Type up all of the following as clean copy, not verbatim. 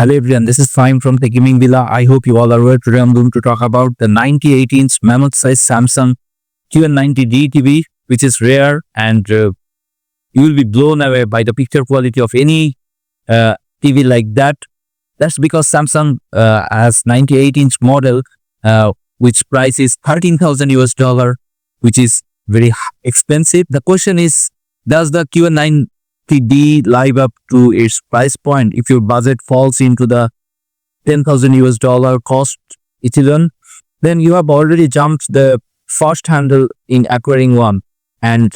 Hello everyone, this is Fahim from the Gaming Villa. I hope you all are well. Today I'm going to talk about the 98-inch mammoth size Samsung QN90D TV, which is rare, and you will be blown away by the picture quality of any TV like that. That's because Samsung has 98-inch model, which price is 13,000 US dollar, which is very expensive. The question is, does the QN90D live up to its price point? If your budget falls into the 10,000 US dollar cost echelon, then you have already jumped the first handle in acquiring one. And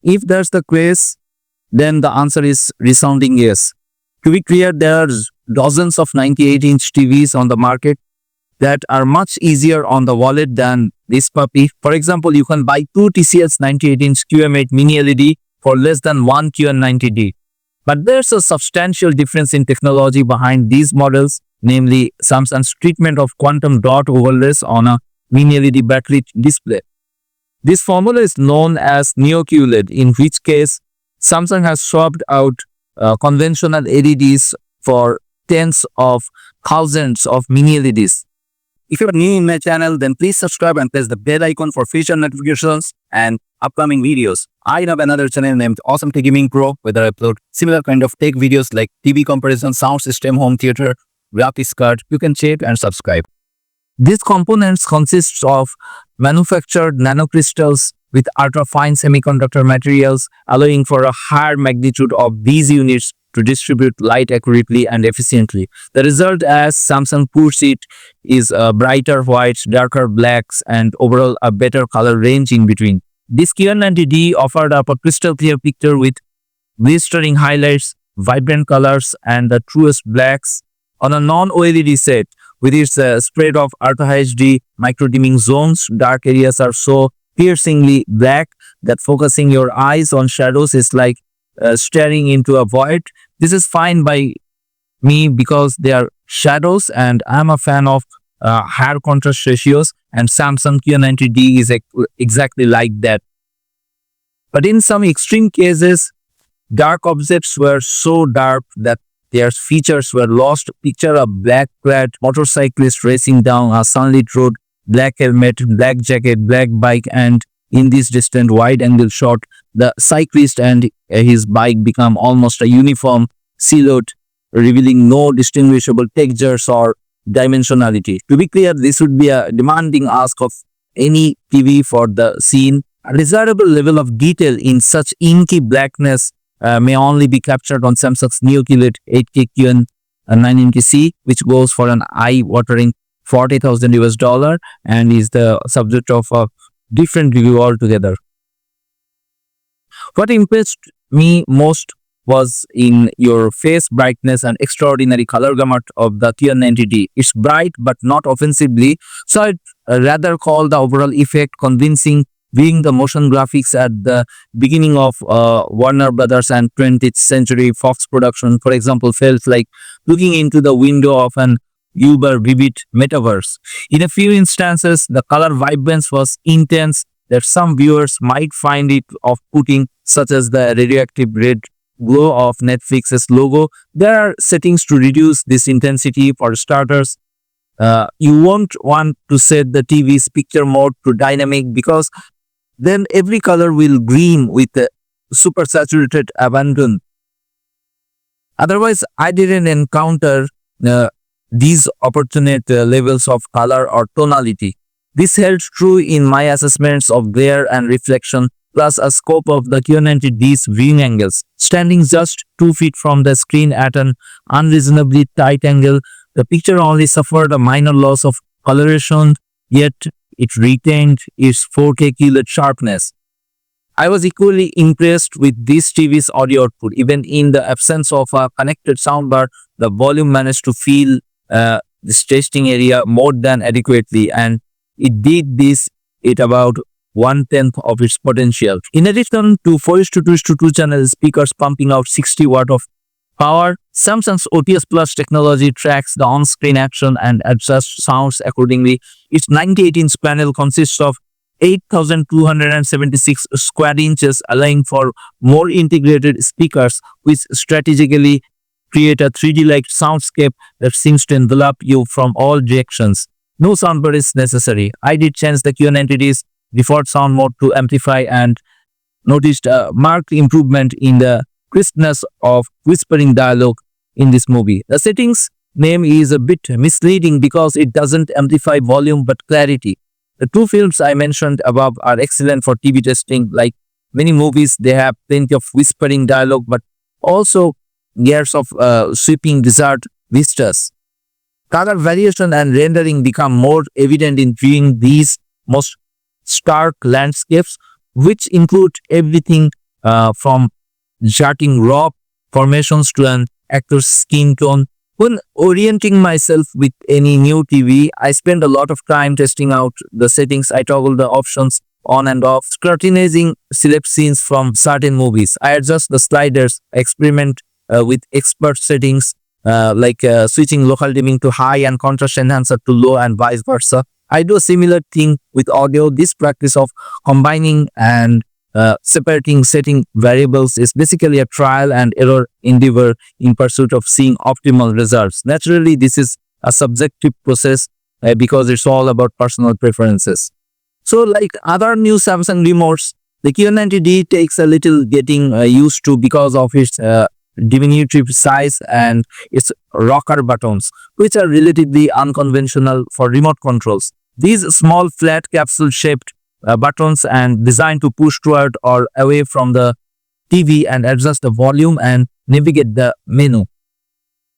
if that's the case, then the answer is resounding yes. To be clear, there are dozens of 98-inch TVs on the market that are much easier on the wallet than this puppy. For example, you can buy two TCL's 98-inch QM8 mini LED for less than one QN90D. But there's a substantial difference in technology behind these models, namely Samsung's treatment of quantum dot overlays on a mini LED backlit display. This formula is known as Qled, in which case Samsung has swapped out conventional LEDs for tens of thousands of mini LEDs. If you are new in my channel, then please subscribe and press the bell icon for future notifications and upcoming videos. I have another channel named Awesome Tech Gaming Pro, where I upload similar kind of tech videos like TV comparison, sound system, home theater, graphics card. You can check and subscribe. These components consist of manufactured nanocrystals with ultra-fine semiconductor materials, allowing for a higher magnitude of these units to distribute light accurately and efficiently. The result, as Samsung puts it, is brighter whites, darker blacks, and overall a better color range in between. This QN90D offered up a crystal clear picture with blistering highlights, vibrant colors, and the truest blacks on a non-OLED set. With its spread of Ultra HD micro dimming zones, dark areas are so piercingly black that focusing your eyes on shadows is like staring into a void. This is fine by me because they are shadows, and I'm a fan of higher contrast ratios, and Samsung QN90D is exactly like that. But in some extreme cases, dark objects were so dark that their features were lost. Picture a black-clad motorcyclist racing down a sunlit road, black helmet, black jacket, black bike, and in this distant wide-angle shot, the cyclist and his bike become almost a uniform silhouette, revealing no distinguishable textures or dimensionality. To be clear, this would be a demanding ask of any TV for the scene. A desirable level of detail in such inky blackness may only be captured on Samsung's new Qled 8K QN90C, which goes for an eye-watering 40,000 US dollar and is the subject of a different review altogether. What impressed me most was in your face brightness and extraordinary color gamut of the QN90D. It's bright but not offensively, so I'd rather call the overall effect convincing. Being the motion graphics at the beginning of Warner Brothers and 20th Century Fox production, for example, felt like looking into the window of an uber-vivid metaverse. In a few instances, the color vibrance was intense that some viewers might find it off-putting, such as the radioactive red glow of Netflix's logo. There are settings to reduce this intensity. For starters, you won't want to set the TV's picture mode to dynamic, because then every color will gleam with a super saturated abandon. Otherwise, I didn't encounter these opportune levels of color or tonality. This held true in my assessments of glare and reflection, plus a scope of the QN90D's viewing angles. Standing just 2 feet from the screen at an unreasonably tight angle, the picture only suffered a minor loss of coloration, yet it retained its 4K Qled sharpness. I was equally impressed with this TV's audio output. Even in the absence of a connected soundbar, the volume managed to fill this testing area more than adequately, and it did this at about 1/10 of its potential. In addition to 4:2:2 channel speakers pumping out 60 watts of power, Samsung's OTS Plus technology tracks the on-screen action and adjusts sounds accordingly. Its 98-inch panel consists of 8,276 square inches, allowing for more integrated speakers, which strategically create a 3D-like soundscape that seems to envelop you from all directions. No soundbar is necessary. I did change the QN90D's default sound mode to amplify and noticed a marked improvement in the crispness of whispering dialogue in this movie. The settings name is a bit misleading because it doesn't amplify volume but clarity. The two films I mentioned above are excellent for TV testing. Like many movies, they have plenty of whispering dialogue but also years of sweeping desert vistas. Color variation and rendering become more evident in viewing these most stark landscapes, which include everything from jutting rock formations to an actor's skin tone. When orienting myself with any new TV, I spend a lot of time testing out the settings. I toggle the options on and off, scrutinizing select scenes from certain movies. I adjust the sliders, experiment with expert settings like switching local dimming to high and contrast enhancer to low and vice versa. I do a similar thing with audio. This practice of combining and separating setting variables is basically a trial and error endeavor in pursuit of seeing optimal results. Naturally, this is a subjective process because it's all about personal preferences. So like other new Samsung remotes, the QN90D takes a little getting used to because of its diminutive size and its rocker buttons, which are relatively unconventional for remote controls. These small flat capsule-shaped buttons and designed to push toward or away from the TV and adjust the volume and navigate the menu.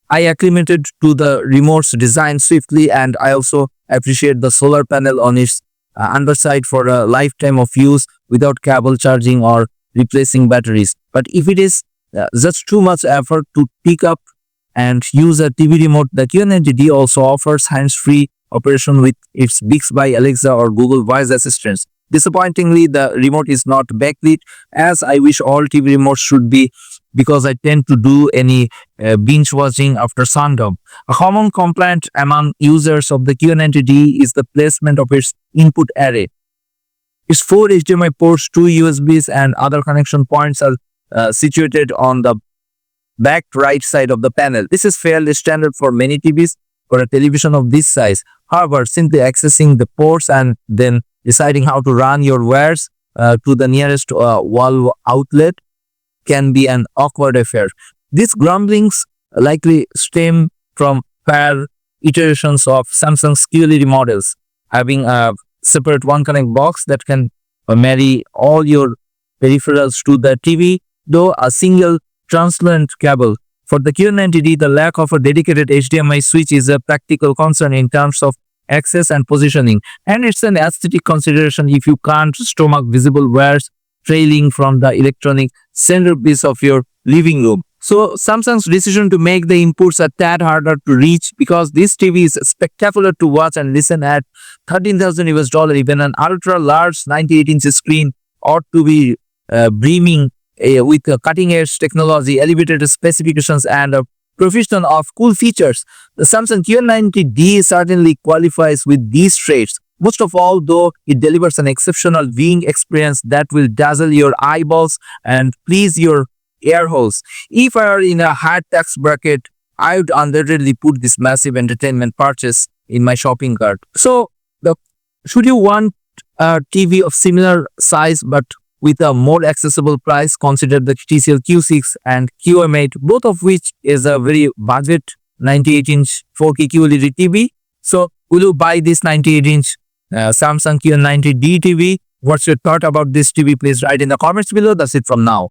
I acclimated to the remote's design swiftly, and I also appreciate the solar panel on its underside for a lifetime of use without cable charging or replacing batteries. But if it is just too much effort to pick up and use a TV remote, the QN90D also offers hands-free operation with its Bixby, Alexa or Google Voice assistants. Disappointingly, the remote is not backlit, as I wish all TV remotes should be, because I tend to do any binge watching after sundown. A common complaint among users of the QN90D is the placement of its input array. Its 4 HDMI ports, 2 USBs and other connection points are situated on the back right side of the panel. This is fairly standard for many TVs for a television of this size. However, simply accessing the ports and then deciding how to run your wires to the nearest wall outlet can be an awkward affair. These grumblings likely stem from prior iterations of Samsung's Qled models, having a separate One Connect box that can marry all your peripherals to the TV, though a single translucent cable. For the QN90D, the lack of a dedicated HDMI switch is a practical concern in terms of access and positioning, and it's an aesthetic consideration if you can't stomach visible wires trailing from the electronic centerpiece of your living room. So Samsung's decision to make the inputs a tad harder to reach, because this TV is spectacular to watch and listen at $13,000 US. Even an ultra large 98-inch screen ought to be brimming with cutting-edge technology, elevated specifications, and a profusion of cool features. The Samsung QN90D certainly qualifies with these traits. Most of all, though, it delivers an exceptional viewing experience that will dazzle your eyeballs and please your ear holes. If I were in a high tax bracket, I would undoubtedly put this massive entertainment purchase in my shopping cart. So, should you want a TV of similar size but with a more accessible price, consider the TCL Q6 and QM8, both of which is a very budget 98-inch 4K QLED TV. So, will you buy this 98-inch Samsung QN90D TV? What's your thought about this TV? Please write in the comments below. That's it from now.